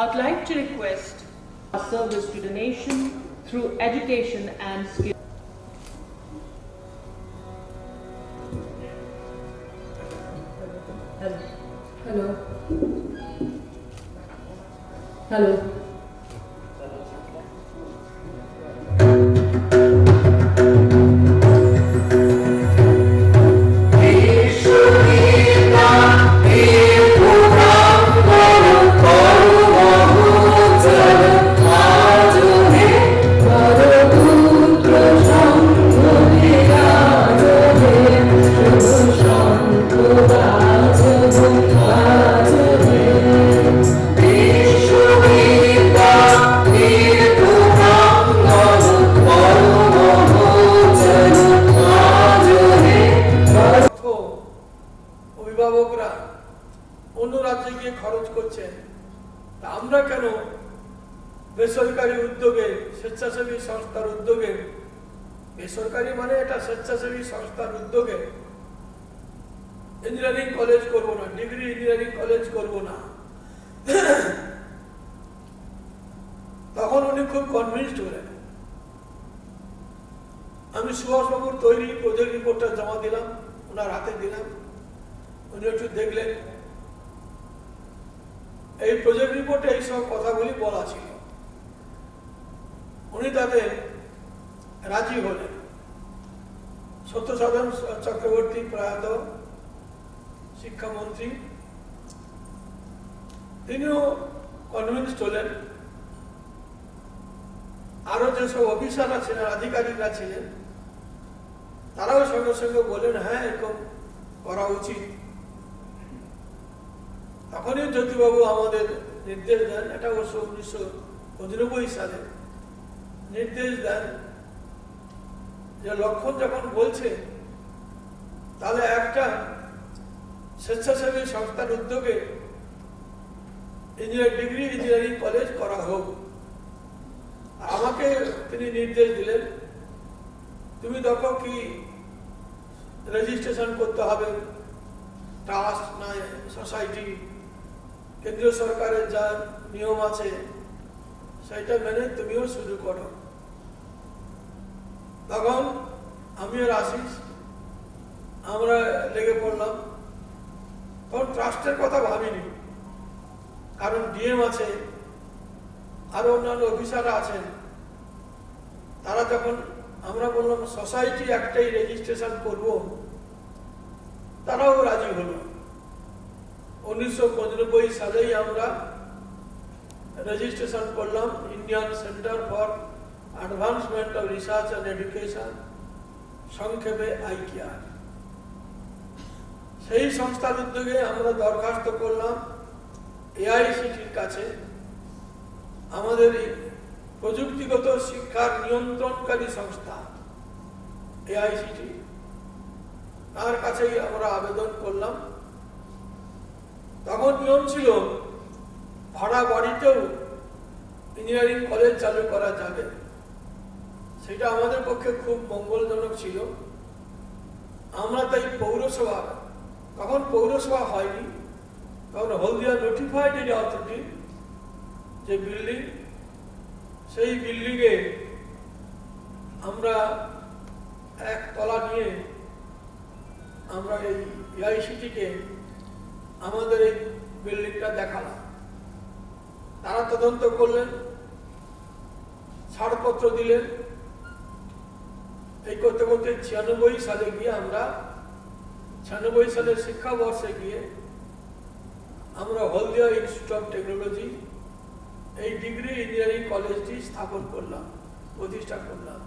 I'd like to request our service to the nation through education and skill. Hello. Hello. অভিভাবকরা অন্য রাজ্যে গিয়ে খরচ করছেন, আমরা কেন বেসরকারি উদ্যোগে, স্বেচ্ছাসেবী সংস্থার উদ্যোগে, বেসরকারি মানে এটা স্বেচ্ছাসেবী সংস্থার উদ্যোগে ইঞ্জিনিয়ারিং কলেজ করব না, ডিগ্রি ইঞ্জিনিয়ারিং কলেজ করব না? তখন উনি খুব কনভিন্সড হলেন। আমি সুভাষবাবুর তৈরি প্রজেক্ট রিপোর্টটা জমা দিলাম, ওনার হাতে দিলাম, উনি একটু দেখলেন। এই প্রজেক্ট রিপোর্টে এই সব কথাগুলি বলা ছিল, উনি তাতে রাজি হলেন। সত্যসাধন চক্রবর্তী প্রয়াত শিক্ষামন্ত্রী, তিনিও কনভিন্সড হলেন। আরো যেসব অফিসাররা ছিলেন, আধিকারিকরা ছিলেন, তারাও সঙ্গে সঙ্গে বলেন হ্যাঁ এরকম করা উচিত। তখনই জ্যোতিবাবু আমাদের নির্দেশ দেন, এটা অবশ্য 1995 সালে নির্দেশ দেন যে লক্ষণ যখন বলছে তাহলে একটা স্বেচ্ছাসেবী সংস্থার উদ্যোগে ডিগ্রি ইঞ্জিনিয়ারিং কলেজ করা হোক। আমাকে তিনি নির্দেশ দিলেন, তুমি দেখো কি রেজিস্ট্রেশন করতে হবে, ট্রাস্ট না সোসাইটি, কেন্দ্রীয় সরকারের যা নিয়ম আছে সেটা মেনে তুমিও শুরু করো। তখন আমি আর আশিস আমরা লেগে পড়লাম। তখন ট্রাস্টের কথা ভাবিনি, কারণ ডিএম আছে, আরো অন্যান্য অফিসাররা আছেন। তারা যখন আমরা বললাম সোসাইটি একটাই রেজিস্ট্রেশন করব, তারাও রাজি হলো। 1995 সালেই আমরা রেজিস্ট্রেশন করলাম Indian centre for advancement of research and education, সংক্ষেপে আইকিআর। সেই সংস্থার উদ্যোগে আমরা দরখাস্ত করলাম এআইসিটির কাছে। আমাদের প্রযুক্তিগত শিক্ষার নিয়ন্ত্রণকারী সংস্থা এআইসিটি, তার কাছেই আমরা আবেদন করলাম। তখন নিয়ম ছিল ভাড়া বাড়িতেও ইঞ্জিনিয়ারিং কলেজ চালু করা যাবে, সেটা আমাদের পক্ষে খুব মঙ্গলজনক ছিল। আমরা তাই পৌরসভা, তখন পৌরসভা হয়নি, তখন হলদিয়া নোটিফাইড এরিয়া অথরিটি যে বিল্ডিং, সেই বিল্ডিংয়ে আমরা এক তলা নিয়ে আমরা এই এআইসিটিকে আমাদের এই বিল্ডিংটা দেখালাম। তারা তদন্ত করলেন, ছাড়পত্র দিলেন। এই করতে করতে 96 সালে গিয়ে আমরা 96 সালের শিক্ষাবর্ষে গিয়ে আমরা হলদিয়া ইনস্টিটিউট অফ টেকনোলজি এই ডিগ্রি ইঞ্জিনিয়ারিং কলেজটি স্থাপন করলাম, প্রতিষ্ঠা করলাম।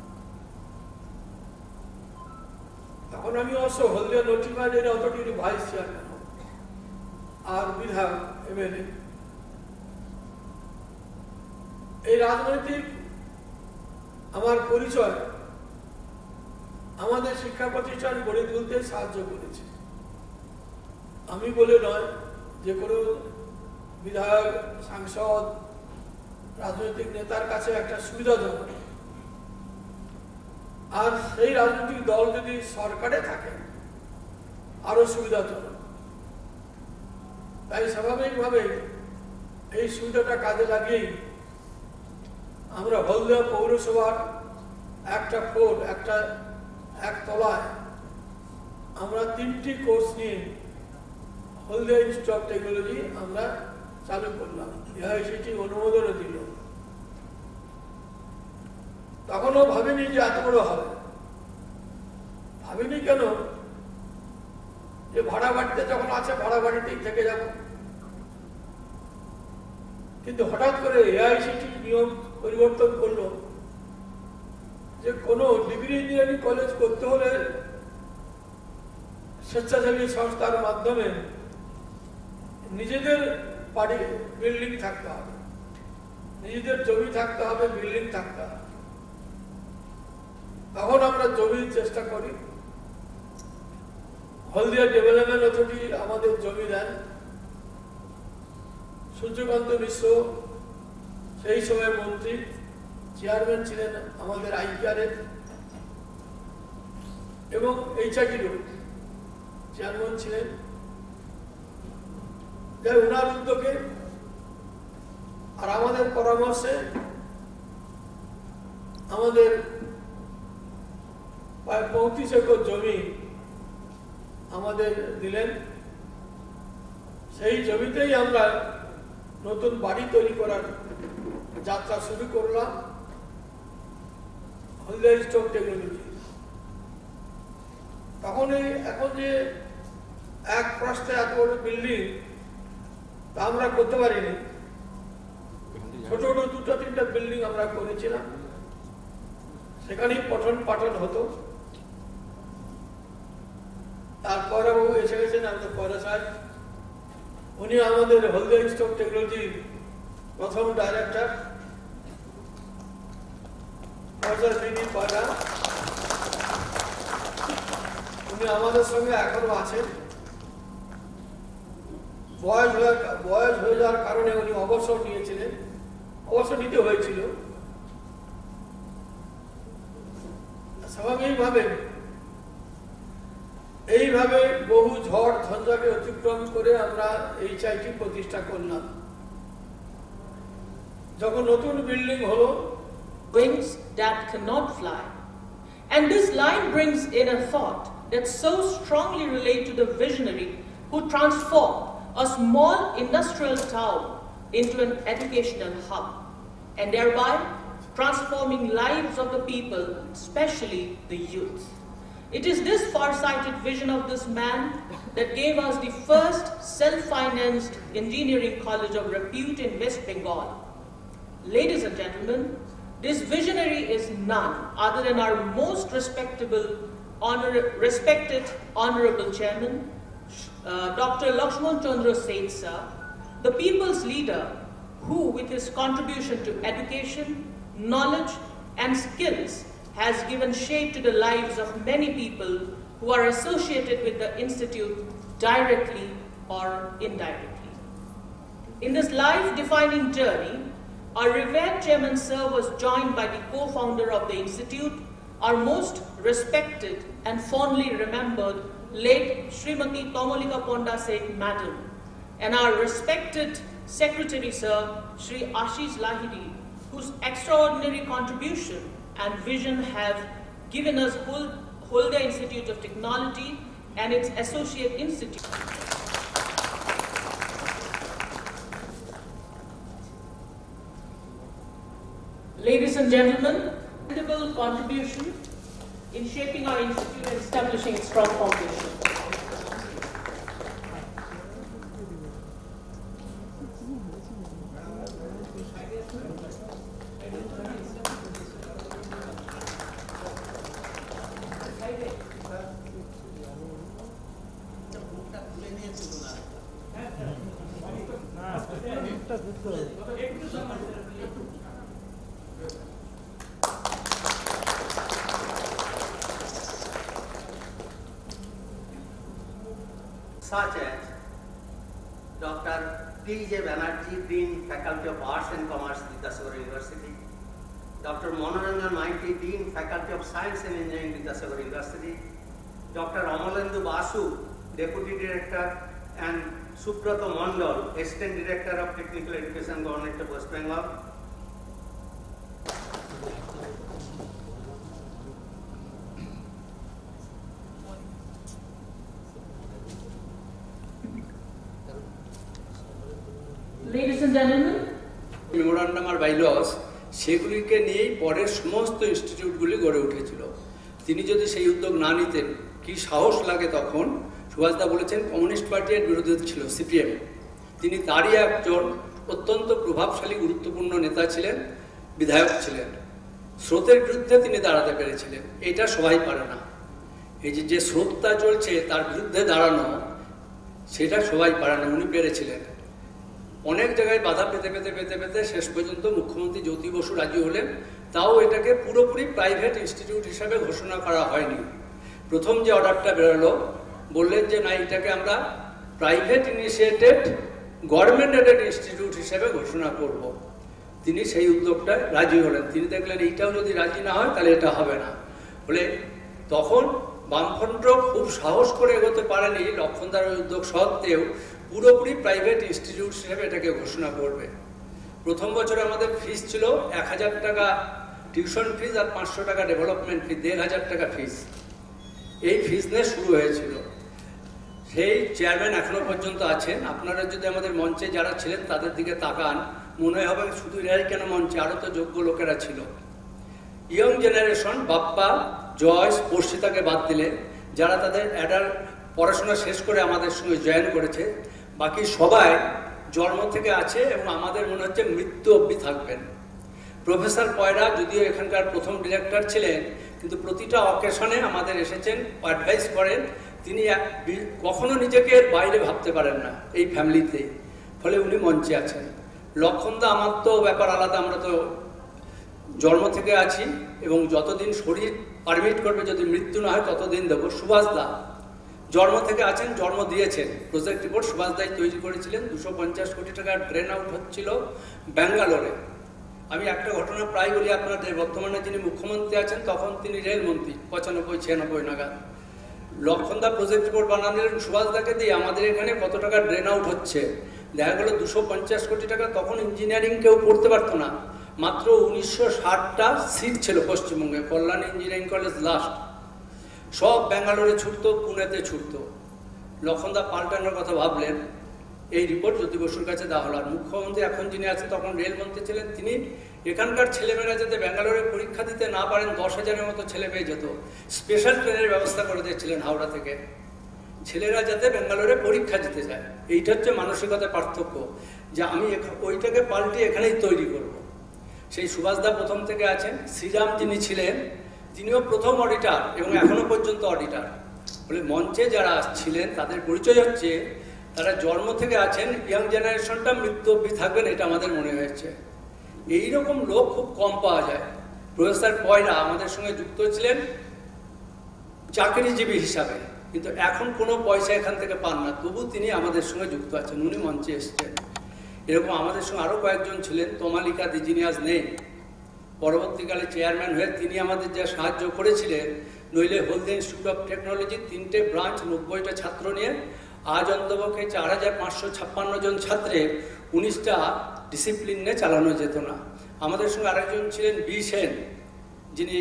তখন আমি অবশ্য হলদিয়া নোটিফাইড এরিয়া অথরিটির ভাইস চেয়ারম্যান আর বিধায়ক এমএলএ। এই রাজনৈতিক আমার পরিচয় আমাদের শিক্ষা প্রতিষ্ঠান গড়ে তুলতে সাহায্য করেছে। আমি বলে নয়, যে কোনো বিধায়ক, সাংসদ, রাজনৈতিক নেতার কাছে একটা সুবিধাজনক। আর সেই রাজনৈতিক দল যদি সরকারে থাকে আরো সুবিধাজনক। তাই স্বাভাবিকভাবে এই সুবিধাটা কাজে লাগিয়েই আমরা হলদিয়া পৌরসভার একটা ফ্লোর একতলায় আমরা 3টি কোর্স নিয়ে হলদিয়া ইনস্টিটিউট অফ টেকনোলজি আমরা চালু করলাম। এআইসিটি অনুমোদনও দিল। তখনও ভাবিনি যে এত বড় হবে, ভাবিনি কেন যে ভাড়া বাড়িতে যখন আছে ভাড়া বাড়িতেই থেকে যাব, কিন্তু হঠাৎ করে এআইসিটি নিয়ম পরিবর্তন করলো যে কোনো ডিগ্রি ইঞ্জিনিয়ারিং কলেজ করতে হলে স্বেচ্ছাসেবী সংস্থার মাধ্যমে নিজেদের বাড়ি বিল্ডিং থাকতে হবে, নিজেদের জমি থাকতে হবে, বিল্ডিং থাকতে হবে। তখন আমরা জমির চেষ্টা করি। হলদিয়া ডেভেলপমেন্ট অথরিটি আমাদের জমি দেন। সূর্যকান্ত মিশ্র সেই সময় মন্ত্রী, চেয়ারম্যান ছিলেন আমাদের আইপিআরের, এবং এইচআইটিরও চেয়ারম্যান ছিলেন। যাই ওনার উদ্যোগে আর আমাদের পরামর্শে আমাদের প্রায় 35 একর জমি আমাদের দিলেন। সেই জমিতেই আমরা নতুন বাড়ি তৈরি করার যাত্রা শুরু করলাম হলদিয়া ইনস্টিটিউট অফ টেকনোলজি। এখন যে এক প্রস্তে এত বড় বিল্ডিং তা আমরা করতে পারিনি। ছোট ছোট 2-3টা বিল্ডিং আমরা করেছিলাম, সেখানেই পঠন পাঠন হতো। তারপরে বাবু এসে গেছেন আমাদের পয়রা সাহেব, উনি আমাদের হলদিয়া ইনস্টিটিউট অফ টেকনোলজির প্রথম ডাইরেক্টর। উনি আমাদের সঙ্গে এখনো আছেন। বয়স হয়ে যাওয়ার কারণে উনি অবসর নিয়েছিলেন, অবসর নিতে হয়েছিল। স্বাভাবিকভাবে এইভাবে বহু ঝড় ঝঞ্ঝাকে অতিক্রম করে আমরা এইচআইটি প্রতিষ্ঠা করলাম। যখন নতুন বিল্ডিং হলো, wings that cannot fly. And this line brings in a thought that so strongly relates to the visionary who transformed a small industrial town into an educational hub, and thereby transforming lives of the people, especially the youth. It is this far-sighted vision of this man that gave us the first self-financed engineering college of repute in West Bengal. Ladies and gentlemen, this visionary is none other than our most respected honorable chairman, Dr. Lakshman Chandra Seth sir, the people's leader who, with his contribution to education, knowledge and skills, has given shape to the lives of many people who are associated with the Institute directly or indirectly. In this life-defining journey, our revered chairman sir was joined by the co-founder of the Institute, our most respected and fondly remembered late Srimati Kamalika Ponda Seth Madam, and our respected secretary sir, Shri Ashish Lahiri, whose extraordinary contribution and vision have given us Haldea Institute of Technology and its associate institute. Ladies and gentlemen, incredible contribution in shaping our institute and establishing its strong foundation. Such as Dr. T.J. Banerjee, Dean, Faculty of Arts and Commerce, Vidyasagar University; Dr. Manoranjan Maiti, Dean, Faculty of Science and Engineering, Vidyasagar University; Dr. Amalendu Basu, Deputy Director, and Subrato Mandal, Assistant Director of Technical Education, Government of West Bengal. Ladies and gentlemen, memorandum আর bylaws সেগুলিকে নিয়েই পরের সমস্ত ইনস্টিটিউটগুলি গড়ে উঠেছিল। তিনি যদি সেই উদ্যোগ না নিতেন, কি সাহস লাগে তখন। সুভাষদা বলেছেন কমিউনিস্ট পার্টির বিরোধী ছিল সিপিএম, তিনি তারই একজন অত্যন্ত প্রভাবশালী গুরুত্বপূর্ণ নেতা ছিলেন, বিধায়ক ছিলেন। স্রোতের বিরুদ্ধে তিনি দাঁড়াতে পেরেছিলেন, এটা সবাই পারে না। এই যে স্রোতটা চলছে তার বিরুদ্ধে দাঁড়ানো, সেটা সবাই পারে না, উনি পেরেছিলেন। অনেক জায়গায় বাধা পেতে পেতে পেতে পেতে শেষ পর্যন্ত মুখ্যমন্ত্রী জ্যোতি বসু রাজি হলেন, তাও এটাকে পুরোপুরি প্রাইভেট ইনস্টিটিউট হিসাবে ঘোষণা করা হয়নি। প্রথম যে অর্ডারটা বেরোলো, বললেন যে না, এটাকে আমরা private initiated government aided institute হিসেবে ঘোষণা করব। তিনি সেই উদ্যোগটায় রাজি হলেন। তিনি দেখলেন এইটাও যদি রাজি না হয় তাহলে এটা হবে না। বলে তখন বামফ্রন্ট খুব সাহস করে এগোতে পারেনি, লক্ষণদার উদ্যোগ সত্ত্বেও পুরোপুরি প্রাইভেট ইনস্টিটিউট হিসেবে এটাকে ঘোষণা করবে। প্রথম বছরে আমাদের ফিস ছিল 1000 টাকা টিউশন ফিস আর 500 টাকা ডেভেলপমেন্ট ফি, 1500 টাকা ফিস। এই ফিস নিয়ে শুরু হয়েছিল। সেই চেয়ারম্যান এখনো পর্যন্ত আছেন। আপনারা যদি আমাদের মঞ্চে যারা ছিলেন তাদের দিকে তাকান, মনে হবে শুধু এরাই কেন মঞ্চে, আরও তো যোগ্য লোকেরা ছিল। ইয়ং জেনারেশন, বাপ্পা, জয়স, পর্ষিতাকে বাদ দিলে, যারা তাদের অ্যাডাল্ট পড়াশোনা শেষ করে আমাদের সঙ্গে জয়েন করেছে, বাকি সবাই জন্ম থেকে আছে এবং আমাদের মনে হচ্ছে মৃত্যু অবধি থাকবেন। প্রফেসর পয়রা যদিও এখানকার প্রথম ডিরেক্টর ছিলেন, কিন্তু প্রতিটা অকেশনে আমাদের এসেছেন, অ্যাডভাইস করেন। তিনি কখনো নিজেকে বাইরে ভাবতে পারেন না এই ফ্যামিলিতে, ফলে উনি মঞ্চে আছেন। লক্ষণদা আমার তো ব্যাপার আলাদা, আমরা তো জন্ম থেকে আছি এবং যতদিন শরীর পারমিট করবে, যদি মৃত্যু না হয় ততদিন দেবো। সুভাষদা জন্ম থেকে আছেন, জন্ম দিয়েছেন। প্রজেক্ট রিপোর্ট সুভাষদাই তৈরি করেছিলেন। 250 কোটি টাকার ড্রেন আউট হচ্ছিল ব্যাঙ্গালোরে। আমি একটা ঘটনা প্রায় বলি আপনাদের, বর্তমানে যিনি মুখ্যমন্ত্রী আছেন তখন তিনি রেলমন্ত্রী 95-96 নাগাদ। লক্ষণদা প্রজেক্ট রিপোর্ট বানালেন সুভাষদাকে দিয়ে, আমাদের এখানে কত টাকা ড্রেন আউট হচ্ছে। দেখা গেল 250 কোটি টাকা। তখন ইঞ্জিনিয়ারিং কেউ পড়তে পারতো না, মাত্র 1960টা সিট ছিল পশ্চিমবঙ্গে। কল্যাণী ইঞ্জিনিয়ারিং কলেজ লাস্ট, সব ব্যাঙ্গালোরে ছুটতো, পুনেতে ছুটতো। লক্ষণদা পাল্টানোর কথা ভাবলেন, এই রিপোর্ট জ্যোতি বসুর কাছে দেওয়া হলো। আর মুখ্যমন্ত্রী এখন যিনি আছেন, তখন রেলমন্ত্রী ছিলেন, তিনি এখানকার ছেলেমেয়েরা যাতে ব্যাঙ্গালোরে পরীক্ষা দিতে না পারেন, 10,000-এর মতো ছেলে পেয়ে যেত। স্পেশাল ট্রেনের ব্যবস্থা করে দিয়েছিলেন হাওড়া থেকে, ছেলেরা যাতে ব্যাঙ্গালোরে পরীক্ষা দিতে যায়। এইটা হচ্ছে মানসিকতার পার্থক্য, যে আমি ওইটাকে পাল্টে এখানেই তৈরি করব। সেই সুভাষদা প্রথম থেকে আছেন। শ্রীরাম যিনি ছিলেন, তিনিও প্রথম অডিটার এবং এখনো পর্যন্ত অডিটার। বলে মঞ্চে যারা ছিলেন তাদের পরিচয় হচ্ছে তারা জন্ম থেকে আছেন, ইয়াং জেনারেশনটা মৃত্যু অবধি থাকবেন, এটা আমাদের মনে হয়েছে। এইরকম লোক খুব কম পাওয়া যায়। প্রফেসর পয়রা আমাদের সঙ্গে যুক্ত ছিলেন চাকরিজীবী হিসাবে, কিন্তু এখন কোনো পয়সা এখান থেকে পান না, তবু তিনি আমাদের সঙ্গে যুক্ত আছেন, উনি মঞ্চে এসছেন। এরকম আমাদের সঙ্গে আরও কয়েকজন ছিলেন। তমালিকা দিজিনিয়াস নেই, পরবর্তীকালে চেয়ারম্যান হয়ে তিনি আমাদের যা সাহায্য করেছিলেন। নইলে হলদিয়া ইনস্টিটিউট অফ টেকনোলজি 3টে ব্রাঞ্চ, 90টা ছাত্র নিয়ে আজ অন্তপক্ষে 4,556 জন ছাত্রের 19টা ডিসিপ্লিন নিয়ে চালানো যেত না। আমাদের সঙ্গে আরেকজন ছিলেন বি সেন, যিনি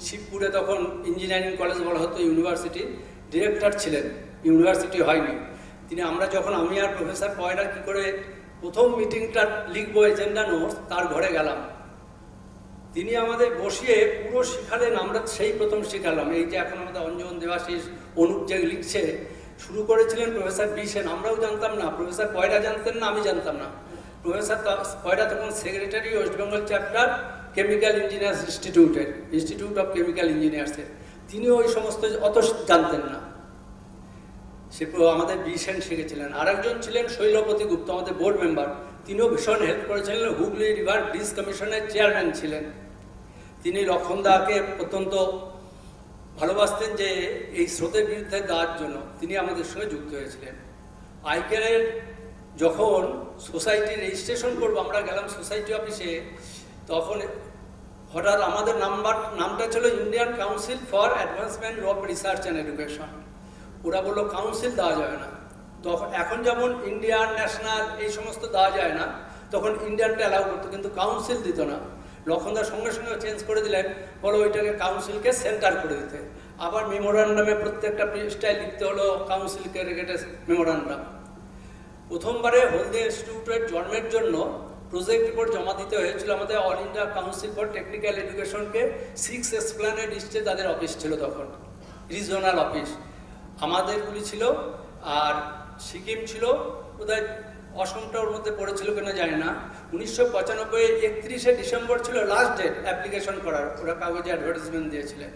শিবপুরে তখন ইঞ্জিনিয়ারিং কলেজ বলা হতো ইউনিভার্সিটি, ডিরেক্টর ছিলেন, ইউনিভার্সিটি হয়নি। তিনি আমি আর প্রফেসর পয়রা কী করে প্রথম মিটিংটা লিখবো এজেন্ডা নোটস, তার ঘরে গেলাম। তিনি আমাদের বসিয়ে পুরো শিখালেন, আমরা সেই প্রথম শিখালাম। এই যে এখন আমাদের অঞ্জন দেবাশিস, অনুপ যে লিখছে, শুরু করেছিলেন প্রফেসর বি সেন। আমরাও জানতাম না, প্রফেসর পয়রা জানতেন না, আমি জানতাম না। প্রফেসর পয়রা তখন secretary West Bengal chapter chemical engineers ইনস্টিটিউটের, ইনস্টিটিউট অফ কেমিক্যাল ইঞ্জিনিয়ার্সের। তিনিও ওই সমস্ত অত জানতেন না, সে আমাদের বি সেন শিখেছিলেন। আরেকজন ছিলেন শৈলপতি গুপ্ত, আমাদের বোর্ড মেম্বার, তিনিও ভীষণ হেল্প করেছিলেন। হুগলি রিভার ব্রিজ কমিশনের চেয়ারম্যান ছিলেন। তিনি লক্ষণদাকে অত্যন্ত ভালোবাসতেন, যে এই স্রোতের বিরুদ্ধে দেওয়ার জন্য তিনি আমাদের সঙ্গে যুক্ত হয়েছিলেন। আইকেলের যখন সোসাইটি রেজিস্ট্রেশন করবো, আমরা গেলাম সোসাইটি অফিসে, তখন হঠাৎ আমাদের নামটা ছিল Indian council for advancement of research and education. ওরা বললো কাউন্সিল দেওয়া যাবে না, তখন এখন যেমন ইন্ডিয়ান ন্যাশনাল এই সমস্ত দেওয়া যায় না, তখন ইন্ডিয়ানটা অ্যালাউ করতো, কিন্তু কাউন্সিল দিত না। লক্ষণদার সঙ্গে সঙ্গে চেঞ্জ করে দিলেন, বলো ওইটাকে কাউন্সিলকে সেন্টার করে দিতে। আবার মেমোরান্ডামে প্রত্যেকটা পৃষ্ঠায় লিখতে হলো কাউন্সিলকে রেগেটেড মেমোরান্ডাম। প্রথমবারে হলদিয়া ইনস্টিটিউটের জন্মের জন্য প্রজেক্ট রিপোর্ট জমা দিতে হয়েছিল আমাদের all India council for technical এডুকেশনকে। 6 এসপ্ল্যানেড ইস্টে তাদের অফিস ছিল তখন, রিজনাল অফিস। আমাদেরগুলি ছিল, আর সিকিম ছিল, বোধহয় অসমটা ওর মধ্যে পড়েছিল কিনা জানি না। 1995 31শে ডিসেম্বর ছিল লাস্ট ডেট অ্যাপ্লিকেশন করার, ওরা কাগজে অ্যাডভার্টাইজমেন্ট দিয়েছিলেন।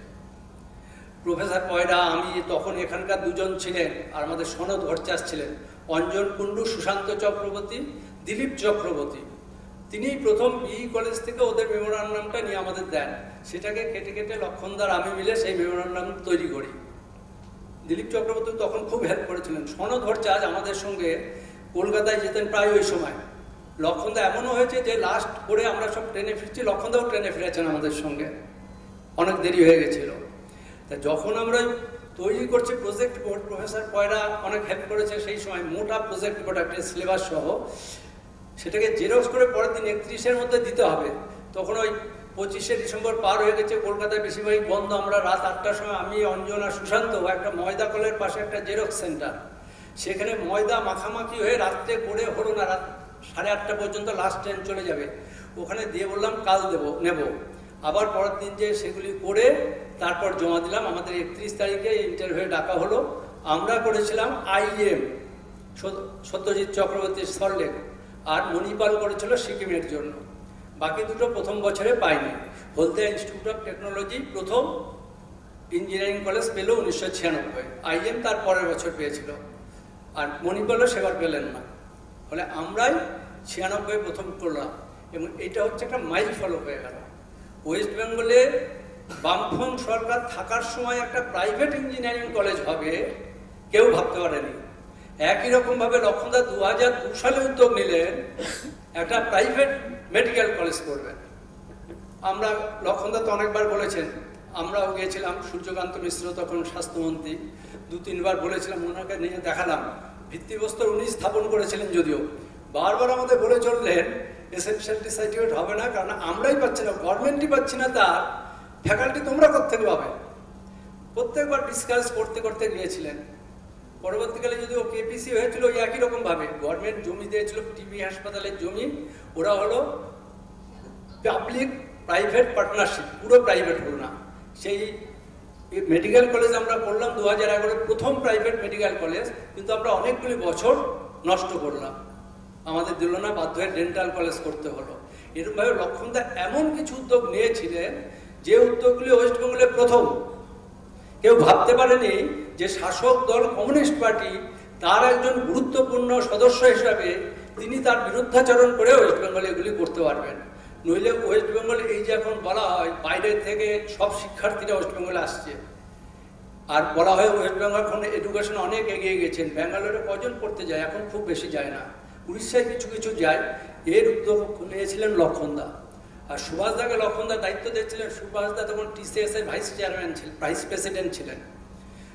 প্রফেসর পয়রা, আমি তখন এখানকার দুজন ছিলেন, আর আমাদের সনদ ভট্টাচার্য ছিলেন, অঞ্জন কুণ্ডু, সুশান্ত চক্রবর্তী, দিলীপ চক্রবর্তী। তিনি প্রথম বিই কলেজ থেকে ওদের মেমোরান্ডামটা নিয়ে আমাদের দেন। সেটাকে কেটে কেটে লক্ষণদার আমি মিলে সেই মেমোরান্ডাম তৈরি করি। দিলীপ চক্রবর্তী তখন খুব হেল্প করেছিলেন। সনদ ভট্টাচার্য আমাদের সঙ্গে কলকাতায় যেতেন প্রায় ওই সময়। লক্ষণদা এমনও হয়েছে যে লাস্ট করে আমরা সব ট্রেনে ফিরছি, লক্ষণদাও ট্রেনে ফিরেছেন আমাদের সঙ্গে, অনেক দেরি হয়ে গেছিল। তা যখন আমরা তৈরি করছি প্রজেক্ট রিপোর্ট, প্রফেসর পয়রা অনেক হেল্প করেছে সেই সময়। মোটা প্রজেক্ট রিপোর্ট, একটা সিলেবাস সহ, সেটাকে জেরক্স করে পরের দিন 31-এর মধ্যে দিতে হবে। তখন ওই 25শে ডিসেম্বর পার হয়ে গেছে, কলকাতায় বেশিরভাগই বন্ধ। আমরা রাত 8টার সময় আমি, অঞ্জন আর সুশান্ত একটা ময়দা কলের পাশে একটা জেরক্স সেন্টার, সেখানে ময়দা মাখামাখি হয়ে রাত্রে করে হলো না, রাত 8:30 পর্যন্ত লাস্ট ট্রেন চলে যাবে। ওখানে দিয়ে বললাম কাল নেব। আবার পরের দিন যে সেগুলি করে তারপর জমা দিলাম। আমাদের 31 তারিখে ইন্টারভিউ ডাকা হলো। আমরা করেছিলাম IEM, সত্যজিৎ চক্রবর্তীর সল্টলেক, আর মণিপাল করেছিল সিকিমের জন্য। বাকি দুটো প্রথম বছরে পাইনি। হলদিয়া ইনস্টিটিউট অফ টেকনোলজি প্রথম ইঞ্জিনিয়ারিং কলেজ পেল 1996, IEM তার পরের বছর পেয়েছিল, আর মণিপালও সেবার পেলেন না। ফলে আমরাই 96 প্রথম করলাম, এবং এটা হচ্ছে একটা মাইল ফলো হয়ে গেল। ওয়েস্ট বেঙ্গলে বামফ্রন্ট সরকার থাকার সময় একটা প্রাইভেট ইঞ্জিনিয়ারিং কলেজ হবে কেউ ভাবতে পারেনি। একই রকমভাবে লক্ষণদা 2002 সালে উদ্যোগ নিলেন একটা প্রাইভেট মেডিকেল কলেজ করবেন। আমরা, লক্ষণদা তো অনেকবার বলেছেন, আমরাও গিয়েছিলাম, সূর্যকান্ত মিশ্র তখন স্বাস্থ্যমন্ত্রী, 2-3বার বলেছিলাম, ওনাকে নিয়ে দেখালাম। ভিত্তিপ্রস্তর উনি স্থাপন করেছিলেন, যদিও বারবার আমাদের বলে চললেন এসেনশিয়ালিটি সার্টিফিকেট হবে না, কারণ আমরাই পাচ্ছি না, গভর্নমেন্টই পাচ্ছি না, তার ফ্যাকাল্টি তোমরা কোত্থেকে পাবে। প্রত্যেকবার ডিসকাস করতে করতে গিয়েছিলেন। পরবর্তীকালে যদিও KPC হয়েছিল ওই একই রকমভাবে, গভর্নমেন্ট জমি দিয়েছিল টিবি হাসপাতালের জমি, ওরা হলো পাবলিক প্রাইভেট পার্টনারশিপ, পুরো প্রাইভেট হলো না। সেই মেডিকেল কলেজ আমরা করলাম 2011 প্রথম প্রাইভেট মেডিকেল কলেজ, কিন্তু আমরা অনেকগুলি বছর নষ্ট করলাম, আমাদের দিল না, বাধ্য হয়ে ডেন্টাল কলেজ করতে হলো। এরকমভাবে লক্ষণদা এমন কিছু উদ্যোগ নিয়েছিলেন যে উদ্যোগগুলি ওয়েস্ট বেঙ্গলে প্রথম। কেউ ভাবতে পারেনি যে শাসক দল কমিউনিস্ট পার্টি তার একজন গুরুত্বপূর্ণ সদস্য হিসাবে তিনি তার বিরুদ্ধাচরণ করে ওয়েস্ট বেঙ্গলে এগুলি করতে পারবেন। নইলে ওয়েস্ট বেঙ্গলে এই যে এখন বলা হয় বাইরের থেকে সব শিক্ষার্থীরা ওয়েস্ট বেঙ্গলে আসছে, আর বলা হয় ওয়েস্ট বেঙ্গল এখন এডুকেশন অনেক এগিয়ে গেছেন। ব্যাঙ্গালোরে কজন পড়তে যায়, এখন খুব বেশি যায় না, উড়িষ্যায় কিছু কিছু যায়। এর উদ্যোগ নিয়েছিলেন লক্ষণদা। আর সুভাষদাকে লক্ষণদা দায়িত্ব দিয়েছিলেন। সুভাষদা তখন TCS এর ভাইস প্রেসিডেন্ট ছিলেন।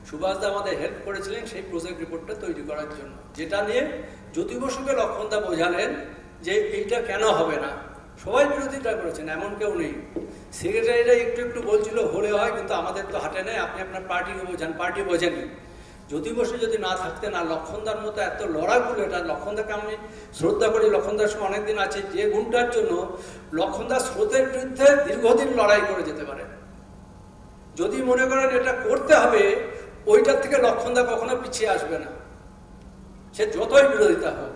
সুভাষদা আমাদের হেল্প করেছিলেন সেই প্রজেক্ট রিপোর্টটা তৈরি করার জন্য, যেটা নিয়ে জ্যোতি বসুকে লক্ষণদা বোঝালেন যে এইটা কেন হবে না। সবাই বিরোধিতা করেছেন, এমন কেউ নেই। সেক্রেটারিরা একটু একটু বলছিল হলে হয়, কিন্তু আমাদের তো হাটে নেই, আপনি আপনার পার্টিকে বোঝান, পার্টি বোঝেনি। জ্যোতি বসু যদি না থাকতেন, আর লক্ষণদার মতো এত লড়াগুলো, এটা লক্ষণদাকে আমি শ্রদ্ধা করি, লক্ষণদার সঙ্গে অনেকদিন আছে, যে গুণটার জন্য লক্ষণদা স্রোতের বিরুদ্ধে দীর্ঘদিন লড়াই করে যেতে পারে। যদি মনে করেন এটা করতে হবে, ওইটার থেকে লক্ষণদা কখনো পিছিয়ে আসবে না, সে যতই বিরোধিতা হোক।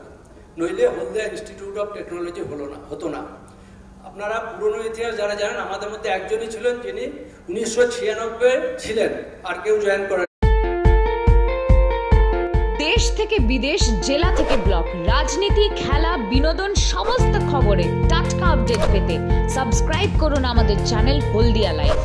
নইলে হলদিয়া ইনস্টিটিউট অফ টেকনোলজি হতো না। আপনারা পুরনো ইতিহাস যারা জানেন, আমাদের মধ্যে একজনই ছিলেন যিনি 1996 ছিলেন, আর কেউ জয়েন করেন। দেশ থেকে বিদেশ, জেলা থেকে ব্লক, রাজনীতি, খেলা, বিনোদন, সমস্ত খবরে টাটকা আপডেট পেতে সাবস্ক্রাইব করুন আমাদের চ্যানেল হলদিয়া লাইভ।